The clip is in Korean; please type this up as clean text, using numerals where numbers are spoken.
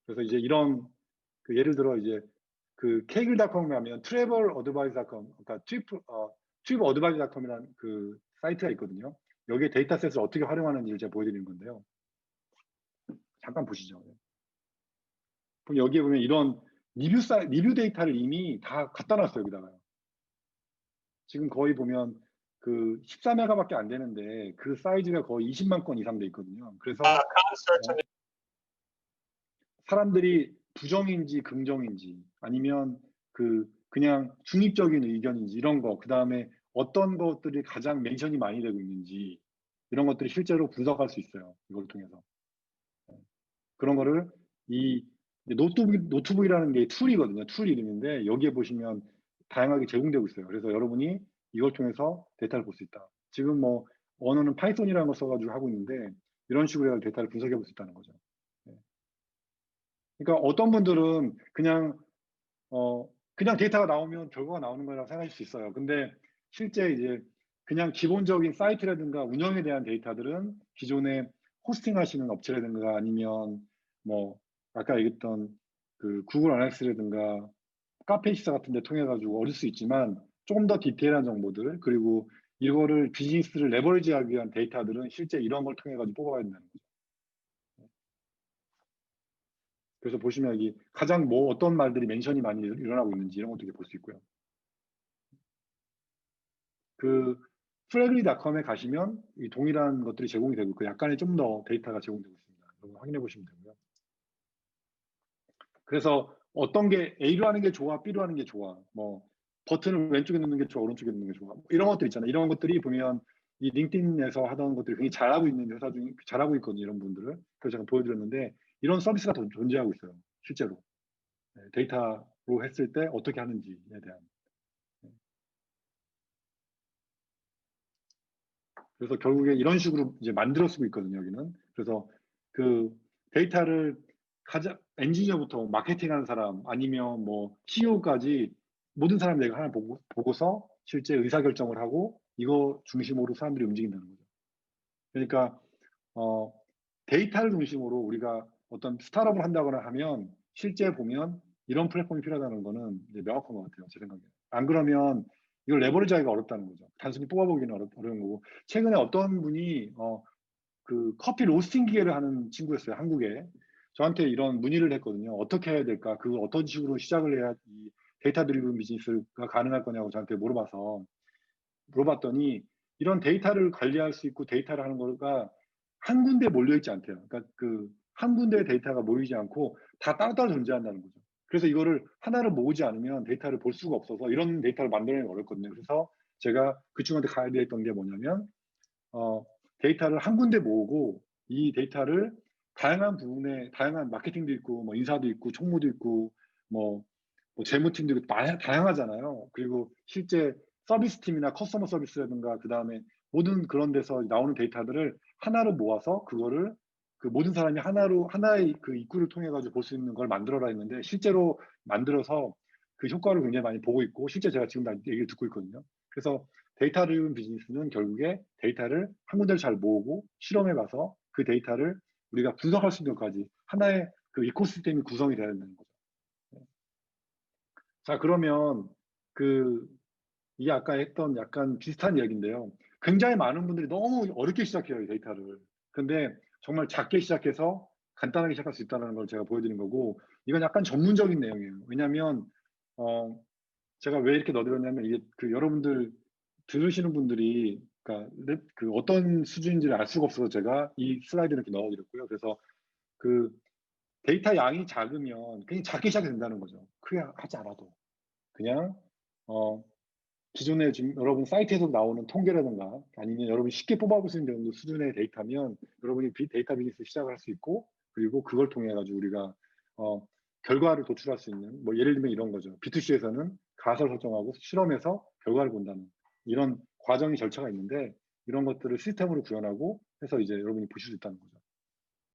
그래서 이제 이런 예를 들어 이제 케이글닷컴에 가면 트래블어드바이스닷컴, 그러니까 트립어드바이스닷컴이라는 사이트가 있거든요. 여기에 데이터셋을 어떻게 활용하는지를 제가 보여드리는 건데요. 잠깐 보시죠. 그럼 여기에 보면 이런 리뷰 데이터를 이미 다 갖다 놨어요, 여기다가요. 지금 거의 보면 14메가밖에 안 되는데 그 사이즈가 거의 20만 건 이상 돼 있거든요. 그래서 사람들이 부정인지 긍정인지 아니면 그냥 중립적인 의견인지 이런 거, 그 다음에 어떤 것들이 가장 멘션이 많이 되고 있는지 이런 것들이 실제로 분석할 수 있어요. 이걸 통해서. 그런 거를 이 노트북이라는 게 툴이거든요. 툴 이름인데 여기에 보시면 다양하게 제공되고 있어요. 그래서 여러분이 이걸 통해서 데이터를 볼 수 있다. 지금 뭐 언어는 파이썬이라는 걸 써가지고 하고 있는데 이런 식으로 해서 데이터를 분석해 볼 수 있다는 거죠. 그러니까 어떤 분들은 그냥 데이터가 나오면 결과가 나오는 거라고 생각할 수 있어요. 근데 실제 이제 그냥 기본적인 사이트라든가 운영에 대한 데이터들은 기존에 호스팅 하시는 업체라든가 아니면 뭐 아까 얘기했던 구글 어나리스라든가 카페이시사 같은 데 통해 가지고 얻을 수 있지만 조금 더 디테일한 정보들, 그리고 이거를 비즈니스를 레버리지하기 위한 데이터들은 실제 이런 걸 통해 가지고 뽑아야 된다는 거죠. 그래서 보시면 여기 가장 어떤 말들이 멘션이 많이 일어나고 있는지 이런 것도 볼 수 있고요. 프레글리닷컴에 가시면 이 동일한 것들이 제공이 되고 있고 약간의 좀 더 데이터가 제공되고 있습니다. 여러분 확인해 보시면 되고요. 그래서 어떤 게 A로 하는 게 좋아, B로 하는 게 좋아, 뭐 버튼을 왼쪽에 넣는 게 좋아, 오른쪽에 넣는 게 좋아, 뭐 이런 것들 있잖아요. 이런 것들이 보면 이 링크드인에서 하던 것들이 굉장히 잘하고 있는 회사 중에 잘하고 있거든요. 이런 분들을. 그래서 제가 보여드렸는데 이런 서비스가 더 존재하고 있어요. 실제로. 데이터로 했을 때 어떻게 하는지에 대한. 그래서 결국에 이런 식으로 이제 만들어 쓰고 있거든요, 여기는. 그래서 데이터를 엔지니어부터 마케팅하는 사람, 아니면 뭐 CEO까지 모든 사람 내가 하나 보고서 실제 의사결정을 하고 이거 중심으로 사람들이 움직인다는 거죠. 그러니까 데이터를 중심으로 우리가 어떤 스타트업을 한다거나 하면 실제 보면 이런 플랫폼이 필요하다는 거는 이제 명확한 것 같아요, 제 생각에. 안 그러면 이걸 레버리지하기가 어렵다는 거죠. 단순히 뽑아보기는 어려운 거고. 최근에 어떤 분이 커피 로스팅 기계를 하는 친구였어요, 한국에. 저한테 이런 문의를 했거든요. 어떻게 해야 될까? 어떤 식으로 시작을 해야 이 데이터 드리븐 비즈니스가 가능할 거냐고 저한테 물어봤더니 이런 데이터를 관리할 수 있고 데이터를 하는 거가 한 군데에 몰려있지 않대요. 그러니까 한 군데에 데이터가 모이지 않고 다 따로따로 존재한다는 거죠. 그래서 이거를 하나를 모으지 않으면 데이터를 볼 수가 없어서 이런 데이터를 만들어내기 어렵거든요. 그래서 제가 그 친구한테 가이드했던 게 뭐냐면 데이터를 한 군데 모으고 이 데이터를 다양한 부분에 다양한 마케팅도 있고 뭐 인사도 있고 총무도 있고 뭐 재무팀도 있고 다양하잖아요. 그리고 실제 서비스 팀이나 커스터머 서비스라든가 그 다음에 모든 그런 데서 나오는 데이터들을 하나로 모아서 그거를 모든 사람이 하나의 입구를 통해 가지고 볼 수 있는 걸 만들어라 했는데 실제로 만들어서 그 효과를 굉장히 많이 보고 있고 실제 제가 지금 다 얘기를 듣고 있거든요. 그래서 데이터 드리븐 비즈니스는 결국에 데이터를 한 군데를 잘 모으고 실험해 봐서 그 데이터를 우리가 분석할 수 있는 것까지 하나의 이코시스템이 구성이 되어야 되는 거죠. 자, 그러면 이게 아까 했던 약간 비슷한 이야기인데요. 굉장히 많은 분들이 너무 어렵게 시작해요, 이 데이터를. 근데 정말 작게 시작해서 간단하게 시작할 수 있다는 걸 제가 보여드린 거고, 이건 약간 전문적인 내용이에요. 왜냐면, 제가 왜 이렇게 넣어드렸냐면, 이게 여러분들 들으시는 분들이, 그러니까 어떤 수준인지를 알 수가 없어서 제가 이 슬라이드를 이렇게 넣어드렸고요. 그래서 데이터 양이 작으면 그냥 작게 시작이 된다는 거죠. 크게 하지 않아도. 그냥, 기존에 지금 여러분 사이트에서 나오는 통계라든가 아니면 여러분이 쉽게 뽑아볼 수 있는 정도 수준의 데이터면 여러분이 데이터 비즈니스 시작을 할 수 있고 그리고 그걸 통해 가지고 우리가 결과를 도출할 수 있는 뭐 예를 들면 이런 거죠. B2C에서는 가설 설정하고 실험해서 결과를 본다는 이런 과정이 절차가 있는데 이런 것들을 시스템으로 구현하고 해서 이제 여러분이 보실 수 있다는 거죠.